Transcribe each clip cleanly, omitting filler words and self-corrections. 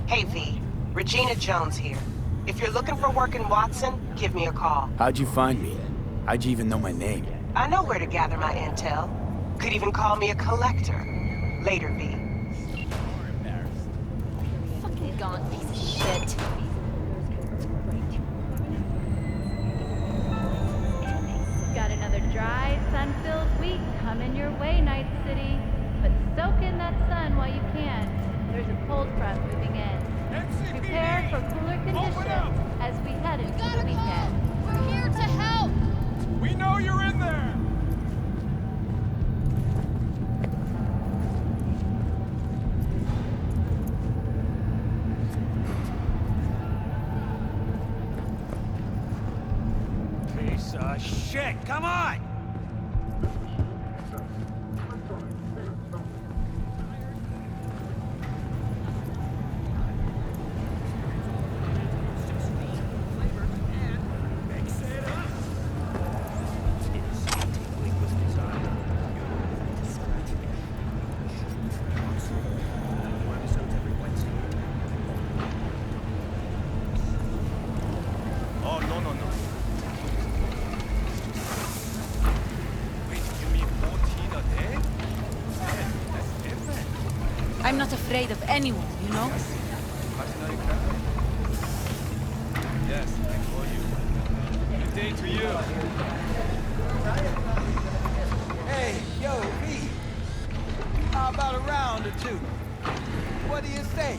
Hey V, Regina Jones here. If you're looking for work in Watson, give me a call. How'd you find me? How'd you even know my name? I know where to gather my intel. Could even call me a collector. Later, V. Fucking gone, piece of shit. Got another dry, sun-filled week coming your way, Night City. But soak in that sun while you can. There's a cold front moving in. Prepare for cooler conditions as we head into the weekend. We're here to help! We know you're in there! Piece of shit, come on! I'm not afraid of anyone, you know? Yes, I call you. Good day to you. Hey, yo, V. How about a round or two? What do you say?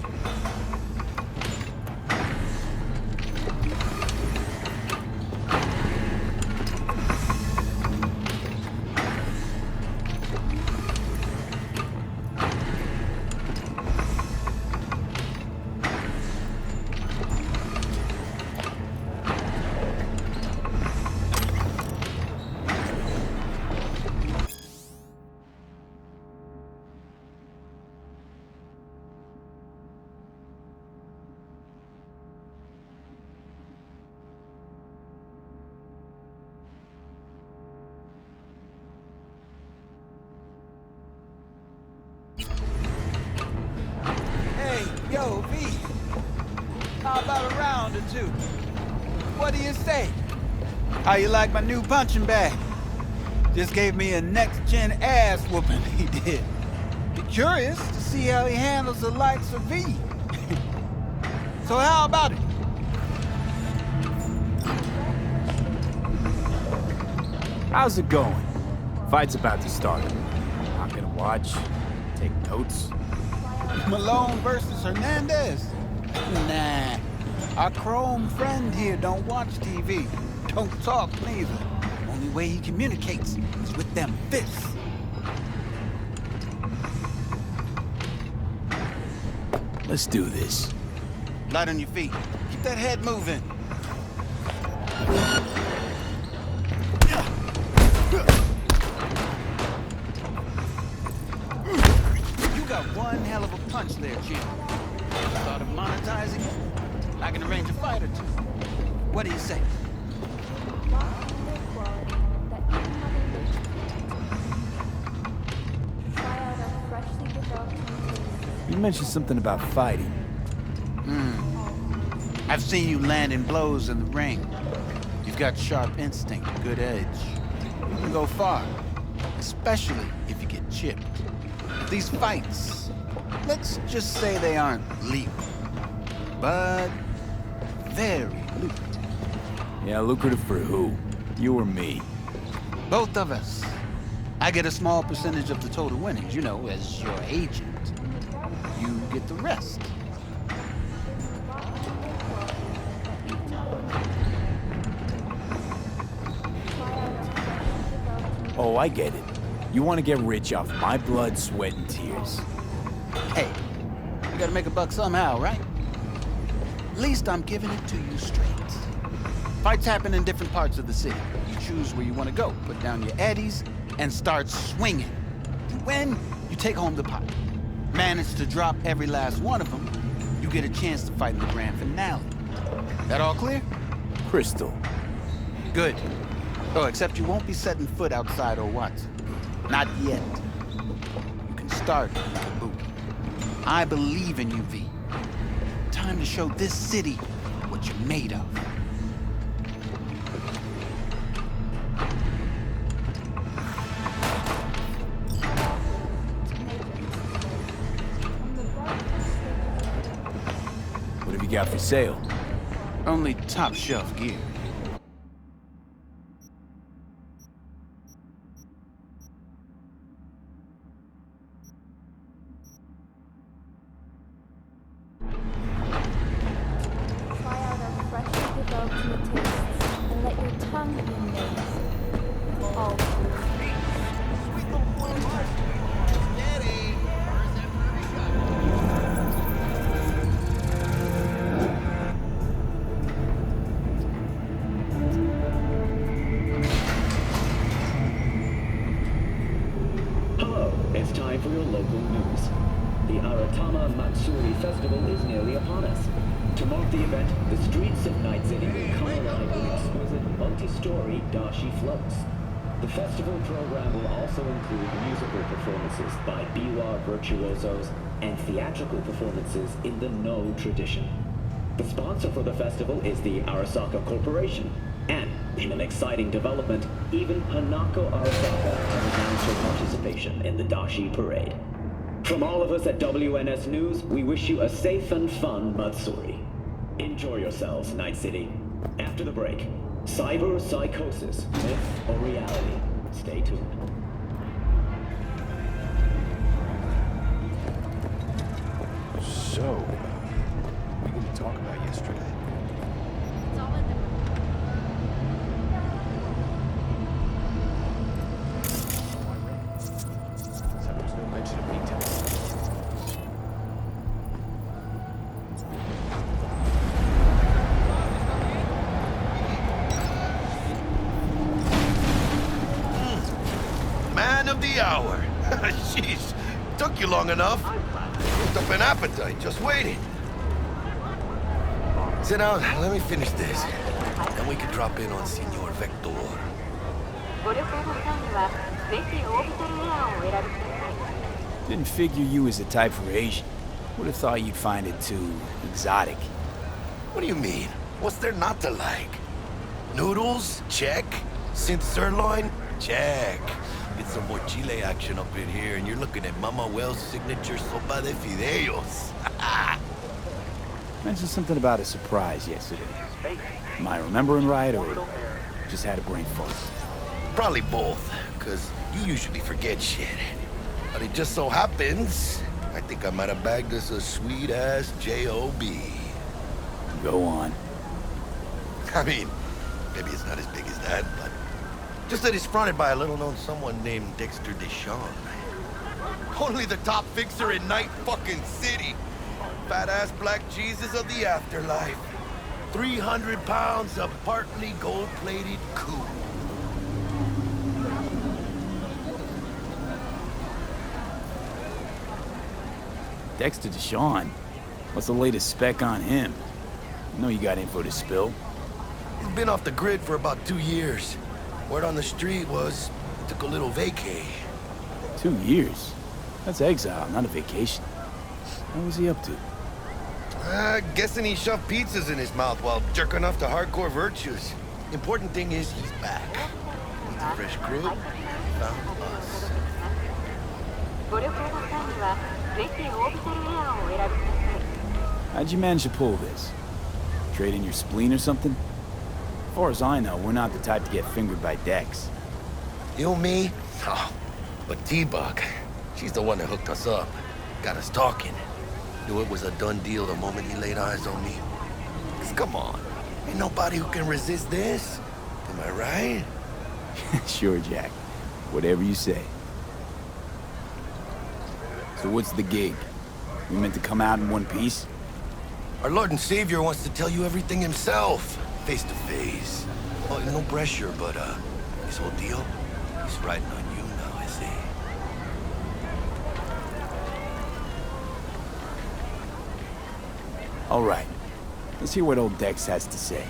Hey, yo, V. How about a round or two? What do you say? How you like my new punching bag? Just gave me a next-gen ass whooping, he did. Be curious to see how he handles the likes of V. So how about it? How's it going? Fight's about to start. Not gonna watch, take notes. Malone versus Hernandez? Nah. Our chrome friend here don't watch TV. Don't talk neither. Only way he communicates is with them fists. Let's do this. Light on your feet. Keep that head moving. You got one hell of a punch there, champ. Thought of monetizing it? I can arrange a fight or two. What do you say? You mentioned something about fighting. I've seen you landing blows in the ring. You've got sharp instinct, good edge. You can go far, especially if you get chipped. These fights, let's just say they aren't lethal, but very lucrative. Yeah, lucrative for who? You or me? Both of us. I get a small percentage of the total winnings, you know, as your agent. You get the rest. Oh, I get it. You want to get rich off my blood, sweat, and tears. Hey, you gotta make a buck somehow, right? At least I'm giving it to you straight. Fights happen in different parts of the city. You choose where you want to go, put down your eddies, and start swinging. You win, you take home the pot. Manage to drop every last one of them, you get a chance to fight in the grand finale. That all clear? Crystal. Good. Oh, except you won't be setting foot outside old Watson. Not yet. You can start with a boot. I believe in you, V. to show this city what you're made of. What have you got for sale? Only top shelf gear. Try out our freshly developed new tastes and let your tongue be amazed. All Hello, it's time for your local news. The Aratama Matsuri Festival is nearly upon us. To mark the event, the streets of Night City will come alive with exquisite multi-story dashi floats. The festival program will also include musical performances by biwa virtuosos and theatrical performances in the No tradition. The sponsor for the festival is the Arasaka Corporation, and in an exciting development, even Hanako Arasaka has announced her participation in the Dashi Parade. From all of us at WNS News, we wish you a safe and fun Matsuri. Enjoy yourselves, Night City. After the break, cyber psychosis, myth or reality? Stay tuned. So, what are we going to talk about yesterday? It's all in the There was no mention of me telling you. Man of the hour. Jeez, took you long enough. Cooked up an appetite, just waiting. Sit down, let me finish this. Then we can drop in on Senor Vector. Didn't figure you was the type for Asian. Would have thought you'd find it too exotic. What do you mean? What's there not to like? Noodles? Check. Synth sirloin? Check. Get some more chile action up in here, and you're looking at Mama Wells' signature sopa de fideos. Mentioned something about a surprise yesterday. Am I remembering right, or just had a brain fart? Probably both, because you usually forget shit. But it just so happens, I think I might have bagged us a sweet-ass J.O.B. Go on. I mean, maybe it's not as big as that, but just that it's fronted by a little-known someone named Dexter Deshawn. Only the top fixer in Night fucking City. Fat-ass black Jesus of the afterlife. 300 pounds of partly gold-plated coup. Dexter Deshawn? What's the latest spec on him? I know you got info to spill. He's been off the grid for about 2 years. Word on the street was he took a little vacay. 2 years? That's exile, not a vacation. What was he up to? Guessing he shoved pizzas in his mouth while jerking off to hardcore virtues. Important thing is he's back. With a fresh crew, found us. How'd you manage to pull this? Trade in your spleen or something? As far as I know, we're not the type to get fingered by Dex. You, me? Oh, but T-Bug, she's the one that hooked us up. Got us talking. Knew it was a done deal the moment he laid eyes on me. 'Cause come on, ain't nobody who can resist this. Am I right? Sure, Jack. Whatever you say. So what's the gig? We meant to come out in one piece? Our Lord and Savior wants to tell you everything himself, face to face. Oh, no pressure, but this whole deal, he's riding on you now, is he? All right. Let's hear what old Dex has to say.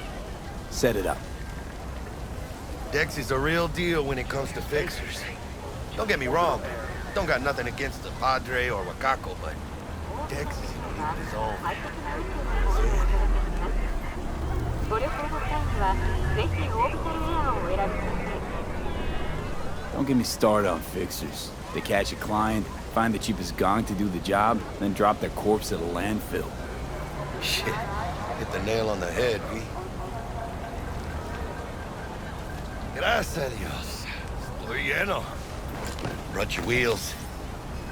Set it up. Dex is a real deal when it comes to fixers. Don't get me wrong. Don't got nothing against the Padre or Wakako, but Dex is in his own. Don't get me started on fixers. They catch a client, find the cheapest gong to do the job, then drop their corpse at a landfill. Shit. Hit the nail on the head, V. Gracias a Dios. Estoy lleno. Brought your wheels.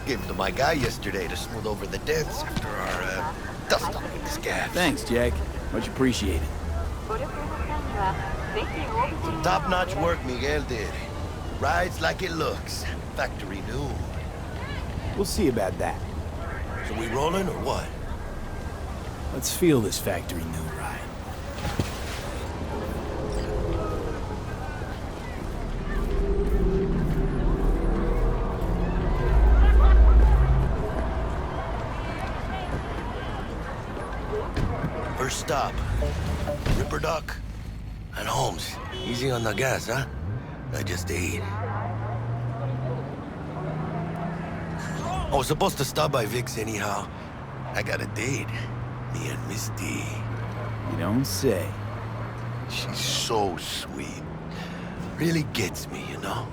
Gave them to my guy yesterday to smooth over the dents after our, dust up with this gas. Thanks, Jack. Much appreciated. Some top-notch work Miguel did. Rides like it looks. Factory new. We'll see about that. So we rolling or what? Let's feel this factory new ride. First stop, Ripperdoc and Holmes. Easy on the gas, huh? I just ate. I was supposed to stop by Vic's anyhow. I got a date. Me and Misty. You don't say. She's so sweet. Really gets me, you know?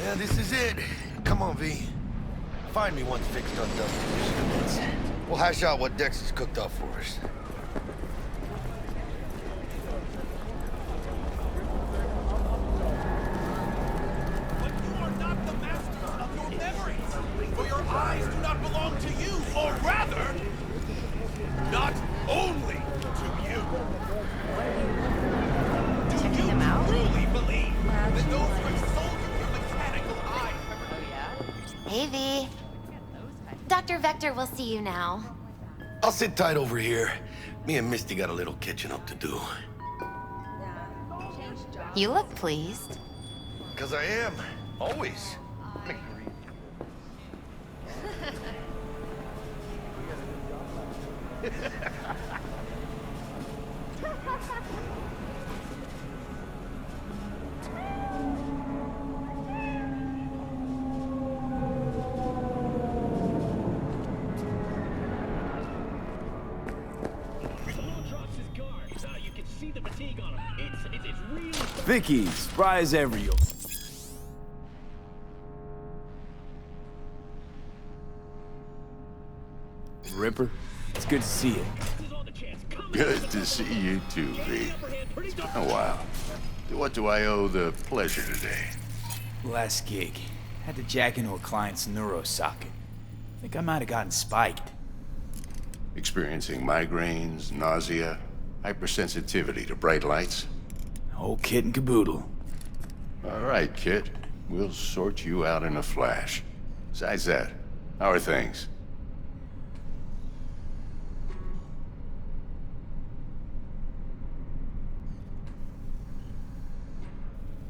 Yeah, this is it. Come on, V. Find me once Vic's done dusting. We'll hash out what Dex has cooked up for us. But you are not the masters of your memories, for your eyes do not belong to you, or rather, not only to you. Do you truly believe that those who have sold you your mechanical eye? Hey, V. Dr. Vector will see you now. I'll sit tight over here. Me and Misty got a little catching up to do. You look pleased. 'Cause I am. Always. Vicky, surprise every. Ripper, it's good to see you. Good to see you too, V. It's been a while. What do I owe the pleasure today? Last gig. Had to jack into a client's neuro socket. Think I might have gotten spiked. Experiencing migraines, nausea, hypersensitivity to bright lights? Whole kit and caboodle. All right, kid. We'll sort you out in a flash. Besides that, how are things?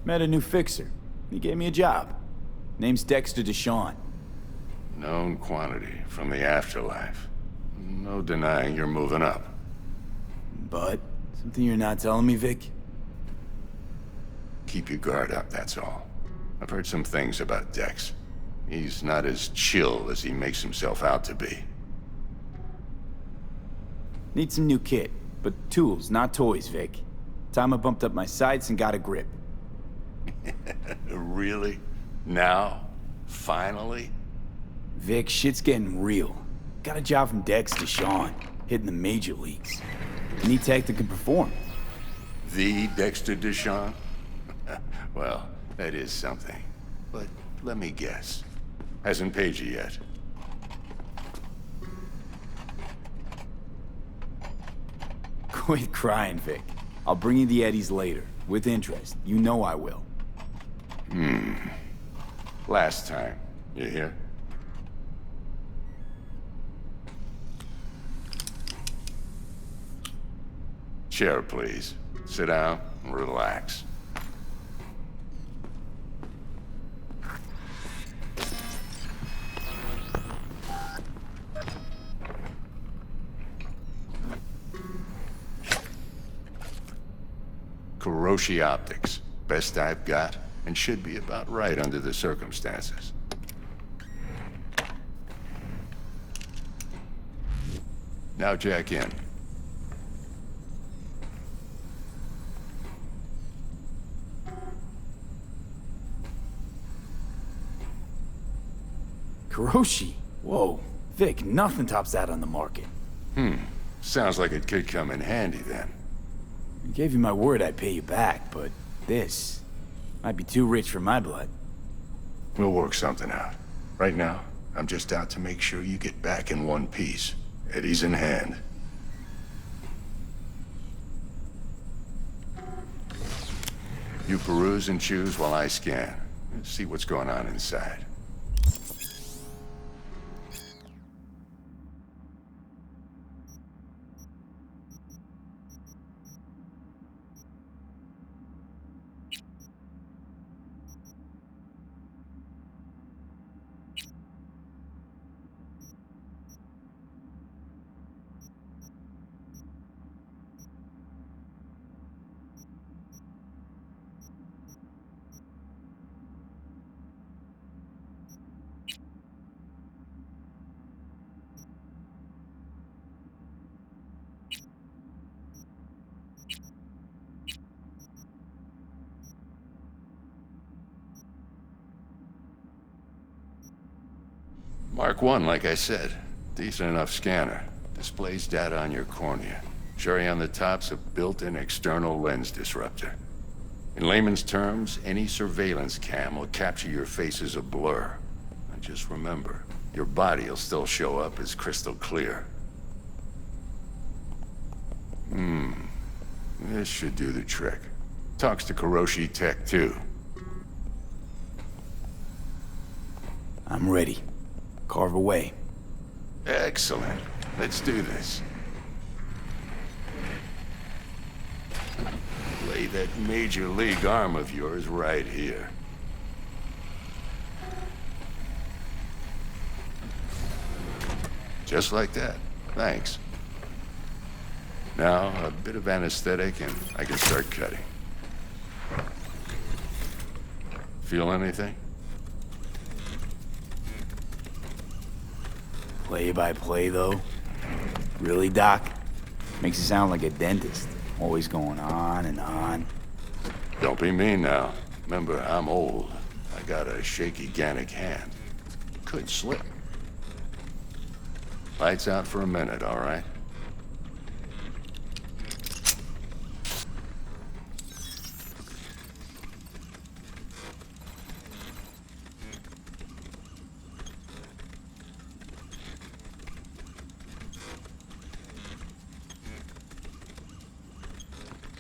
Met a new fixer. He gave me a job. Name's Dexter Deshawn. Known quantity from the afterlife. No denying you're moving up. But, something you're not telling me, Vic? Keep your guard up, that's all. I've heard some things about Dex. He's not as chill as he makes himself out to be. Need some new kit, but tools, not toys, Vic. Time I bumped up my sights and got a grip. Really? Now? Finally? Vic, shit's getting real. Got a job from Dex Deshawn, hitting the major leagues. Need tech that can perform. The Dexter Deshawn? Well, that is something. But let me guess. Hasn't paid you yet. Quit crying, Vic. I'll bring you the eddies later, with interest. You know I will. Last time. You hear? Chair, please. Sit down and relax. Kuroshi Optics. Best I've got, and should be about right under the circumstances. Now jack in. Kuroshi? Whoa. Vic, nothing tops that on the market. Sounds like it could come in handy then. I gave you my word I'd pay you back, but this might be too rich for my blood. We'll work something out. Right now, I'm just out to make sure you get back in one piece. Eddie's in hand. You peruse and choose while I scan. See what's going on inside. Mark 1, like I said. Decent enough scanner. Displays data on your cornea. Cherry on the top's a built-in external lens disruptor. In layman's terms, any surveillance cam will capture your face as a blur. And just remember, your body will still show up as crystal clear. This should do the trick. Talks to Kuroshi Tech, too. I'm ready. Carve away. Excellent. Let's do this. Lay that major league arm of yours right here. Just like that. Thanks. Now, a bit of anesthetic and I can start cutting. Feel anything? Play by play, though? Really, Doc? Makes you sound like a dentist. Always going on and on. Don't be mean now. Remember, I'm old. I got a shaky Gannic hand. Could slip. Lights out for a minute, all right?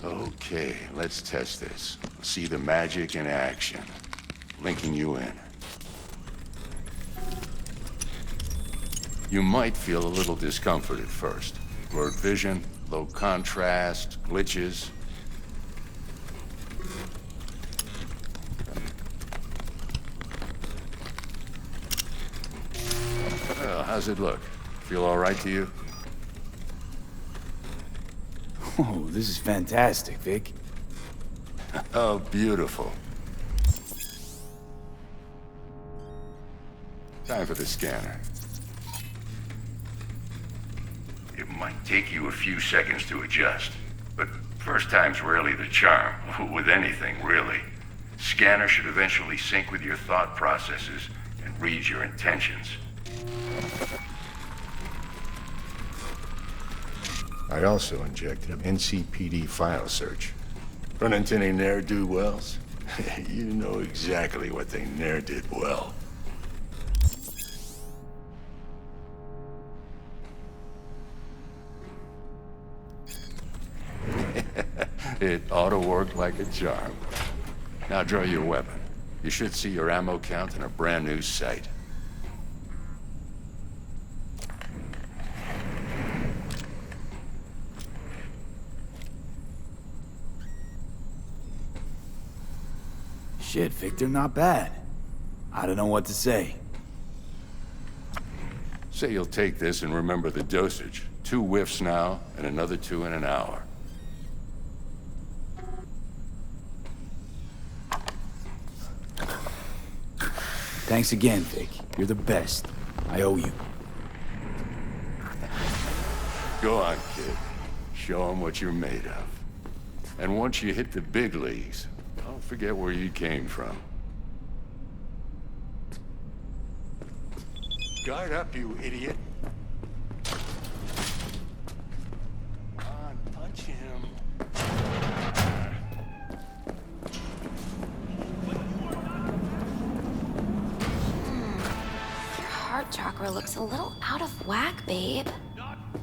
Okay, let's test this. See the magic in action. Linking you in. You might feel a little discomfort at first. Blurred vision, low contrast, glitches. Well, how's it look? Feel all right to you? Oh, this is fantastic, Vic. Oh, beautiful. Time for the scanner. It might take you a few seconds to adjust, but first time's rarely the charm, with anything, really. Scanner should eventually sync with your thought processes and read your intentions. I also injected an NCPD file search. Run into any ne'er-do-wells? You know exactly what they ne'er did well. It ought to work like a charm. Now draw your weapon. You should see your ammo count in a brand new sight. Shit, Victor, not bad. I don't know what to say. Say you'll take this and remember the dosage. 2 whiffs now, and another 2 in an hour. Thanks again, Vic. You're the best. I owe you. Go on, kid. Show them what you're made of. And once you hit the big leagues, don't forget where you came from. Guard up, you idiot. Come on, punch him. Your heart chakra looks a little out of whack, babe.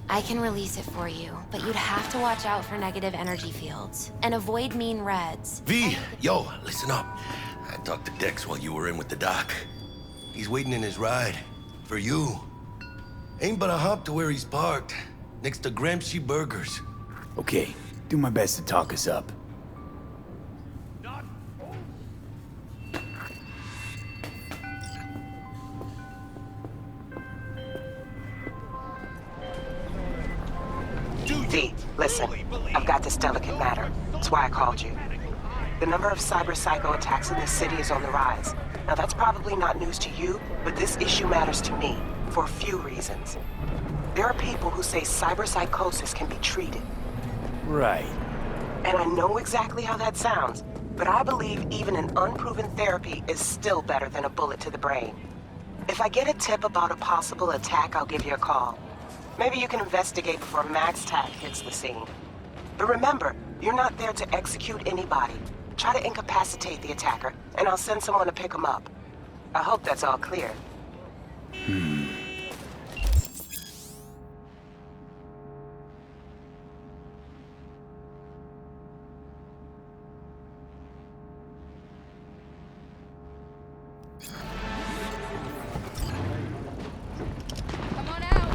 I can release it for you, but you'd have to watch out for negative energy fields and avoid mean reds. V, yo, listen up. I talked to Dex while you were in with the doc. He's waiting in his ride. For you. Ain't but a hop to where he's parked. Next to Gramsci Burgers. Okay, do my best to talk us up. V, listen. I've got this delicate matter. That's why I called you. The number of cyber-psycho attacks in this city is on the rise. Now that's probably not news to you, but this issue matters to me, for a few reasons. There are people who say cyberpsychosis can be treated. Right. And I know exactly how that sounds, but I believe even an unproven therapy is still better than a bullet to the brain. If I get a tip about a possible attack, I'll give you a call. Maybe you can investigate before Max Tack hits the scene. But remember, you're not there to execute anybody. Try to incapacitate the attacker, and I'll send someone to pick him up. I hope that's all clear. Come on out.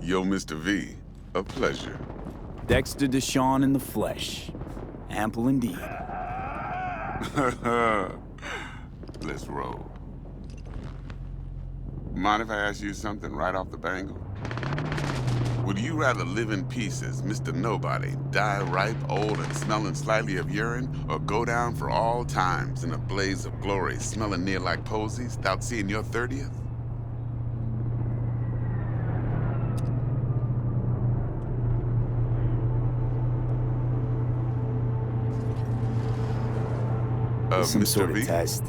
Yo, Mr. V, a pleasure. Dexter Deshawn in the flesh. Ample indeed. Let's roll. Mind if I ask you something right off the bangle? Would you rather live in peace as Mr. Nobody, die ripe, old, and smelling slightly of urine, or go down for all times in a blaze of glory, smelling near like posies, without seeing your 30th? Some Mr. sort of V? test.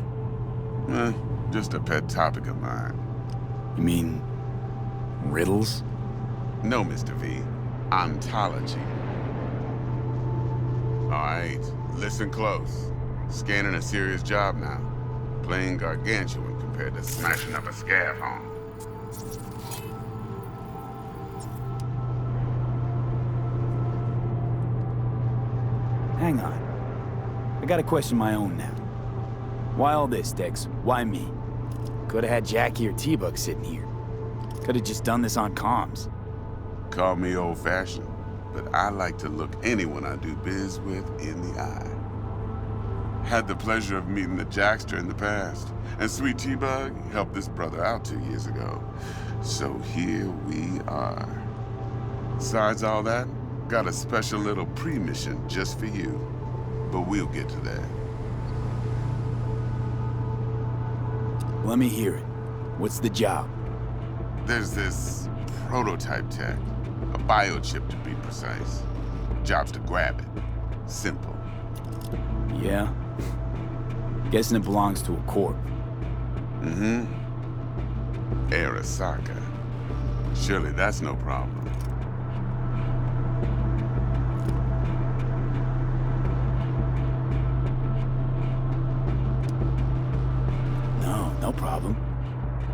Just a pet topic of mine. You mean riddles? No, Mr. V. Ontology. All right, listen close. Scanning a serious job now. Playing gargantuan compared to smashing up a scav home. Hang on. I got a question of my own now. Why all this, Dex? Why me? Could've had Jackie or T-Bug sitting here. Could've just done this on comms. Call me old-fashioned, but I like to look anyone I do biz with in the eye. Had the pleasure of meeting the Jackster in the past, and Sweet T-Bug helped this brother out 2 years ago. So here we are. Besides all that, got a special little pre-mission just for you. But we'll get to that. Let me hear it. What's the job? There's this prototype tech, a biochip to be precise. Job's to grab it. Simple. Yeah? Guessing it belongs to a corp. Mm-hmm. Arasaka. Surely that's no problem. No problem.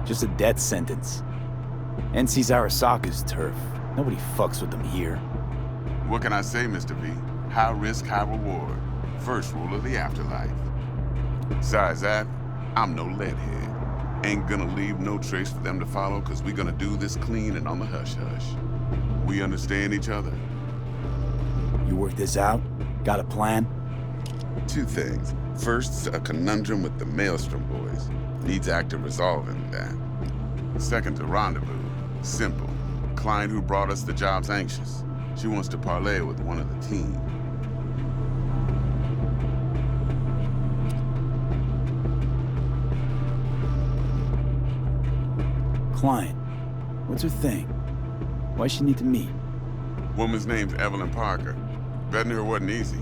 Just a death sentence. NC's Arasaka's turf. Nobody fucks with them here. What can I say, Mr. V? High risk, high reward. First rule of the afterlife. Besides that, I'm no leadhead. Ain't gonna leave no trace for them to follow, cause we gonna do this clean and on the hush-hush. We understand each other. You work this out? Got a plan? Two things. First, a conundrum with the Maelstrom boys. Needs active resolving that. Second, a rendezvous. Simple. Client who brought us the job's anxious. She wants to parlay with one of the team. client. What's her thing? Why she need to meet? Woman's name's Evelyn Parker. Vetting her wasn't easy.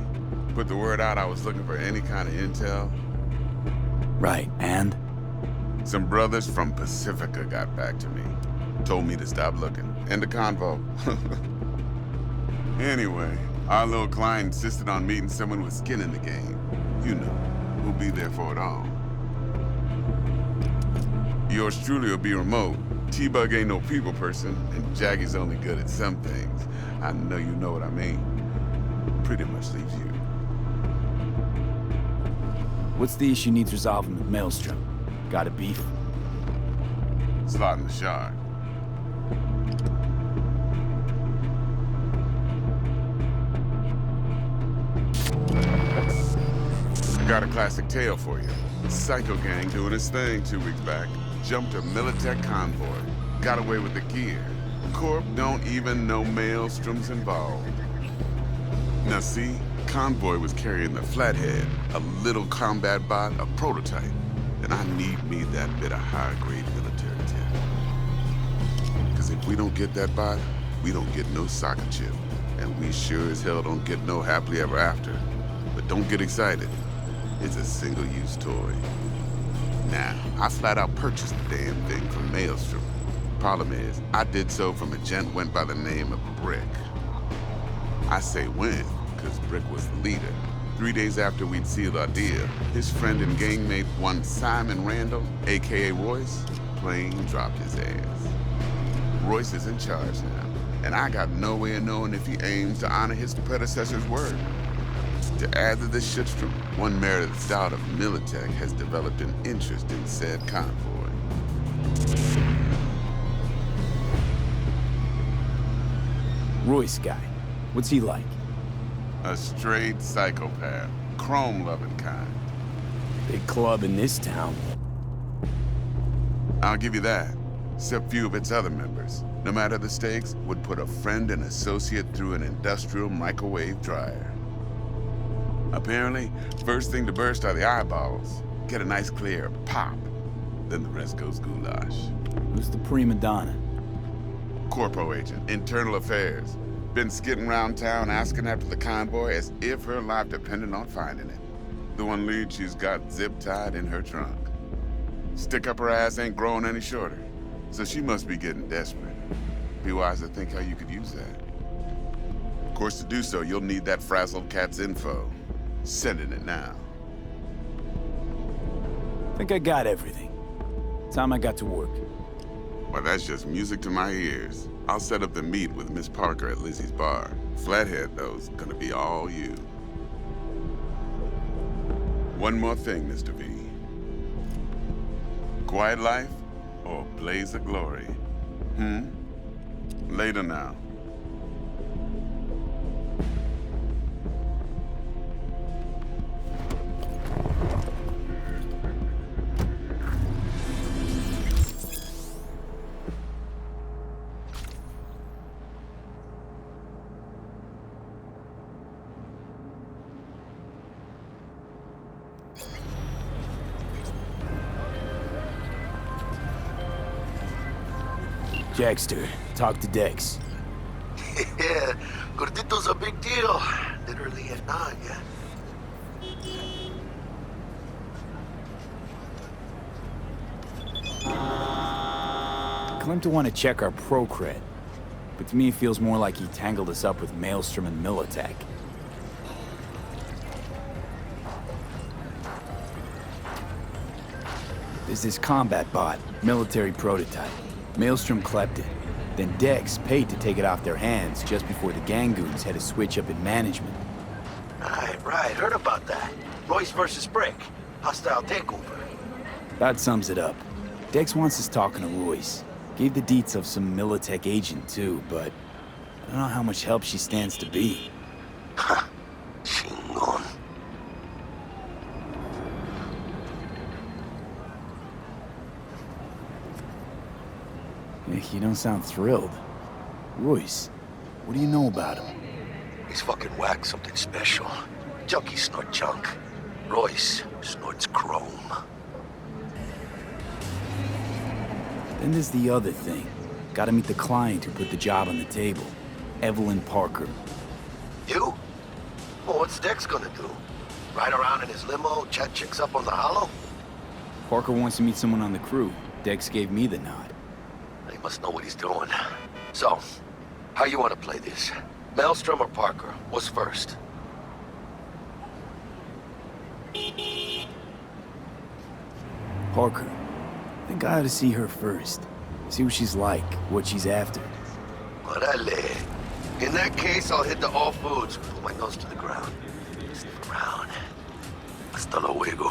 Put the word out I was looking for any kind of intel. Right, and? Some brothers from Pacifica got back to me. Told me to stop looking. End of convo. Anyway, our little client insisted on meeting someone with skin in the game. You know, who'll be there for it all. Yours truly will be remote. T-Bug ain't no people person, and Jaggy's only good at some things. I know you know what I mean. Pretty much leaves you. What's the issue needs resolving with Maelstrom? Got a beef? Slot in the shard. I got a classic tale for you. Psycho gang doing his thing 2 weeks back. Jumped a Militech convoy. Got away with the gear. Corp don't even know Maelstrom's involved. Now see, convoy was carrying the Flathead, a little combat bot, a prototype. And I need me that bit of high-grade military tech. Because if we don't get that bot, we don't get no soccer chip. And we sure as hell don't get no happily ever after. But don't get excited. It's a single-use toy. Now, I flat out purchased the damn thing from Maelstrom. Problem is, I did so from a gent went by the name of Brick. I say when, because Brick was the leader. 3 days after we'd sealed our deal, his friend and gangmate, one Simon Randall, a.k.a. Royce, plain dropped his ass. Royce is in charge now, and I got no way of knowing if he aims to honor his predecessor's word. To add to this shitstorm, one Meredith Stout of Militech has developed an interest in said convoy. Royce guy. What's he like? A straight psychopath. Chrome-loving kind. Big club in this town. I'll give you that. Except few of its other members, no matter the stakes, would put a friend and associate through an industrial microwave dryer. Apparently, first thing to burst are the eyeballs. Get a nice clear pop. Then the rest goes goulash. Who's the prima donna? Corpo agent, internal affairs. Been skidding around town asking after the convoy as if her life depended on finding it. The one lead she's got zip-tied in her trunk. Stick up her ass ain't growing any shorter, so she must be getting desperate. Be wise to think how you could use that. Of course, to do so, you'll need that frazzled cat's info. Sending it now. Think I got everything. Time I got to work. Well, that's just music to my ears. I'll set up the meet with Miss Parker at Lizzie's bar. Flathead, though's gonna be all you. One more thing, Mr. V. Quiet life or blaze of glory? Later now. Jackster, talk to Dex. Yeah, Gordito's a big deal. Literally and not, yeah. Claimed to want to check our pro cred, but to me it feels more like he tangled us up with Maelstrom and Militech. There's this combat bot, military prototype. Maelstrom clept it. Then Dex paid to take it off their hands just before the Gangoons had a switch up in management. Right. Heard about that. Royce versus Brick. Hostile takeover. That sums it up. Dex wants us talking to Royce. Gave the deets of some Militech agent too, but I don't know how much help she stands to be. Ha. Chingon. You don't sound thrilled. Royce, what do you know about him? He's fucking whack, something special. Junkies snort junk. Royce snorts chrome. Then there's the other thing. Gotta meet the client who put the job on the table. Evelyn Parker. You? Well, what's Dex gonna do? Ride around in his limo, chat chicks up on the hollow? Parker wants to meet someone on the crew. Dex gave me the nod. He must know what he's doing. So, how you want to play this? Maelstrom or Parker? What's first? Parker. I think I ought to see her first. See what she's like, what she's after. Orale. In that case, I'll hit the all foods, put my nose to the ground. Sniff around. Hasta luego.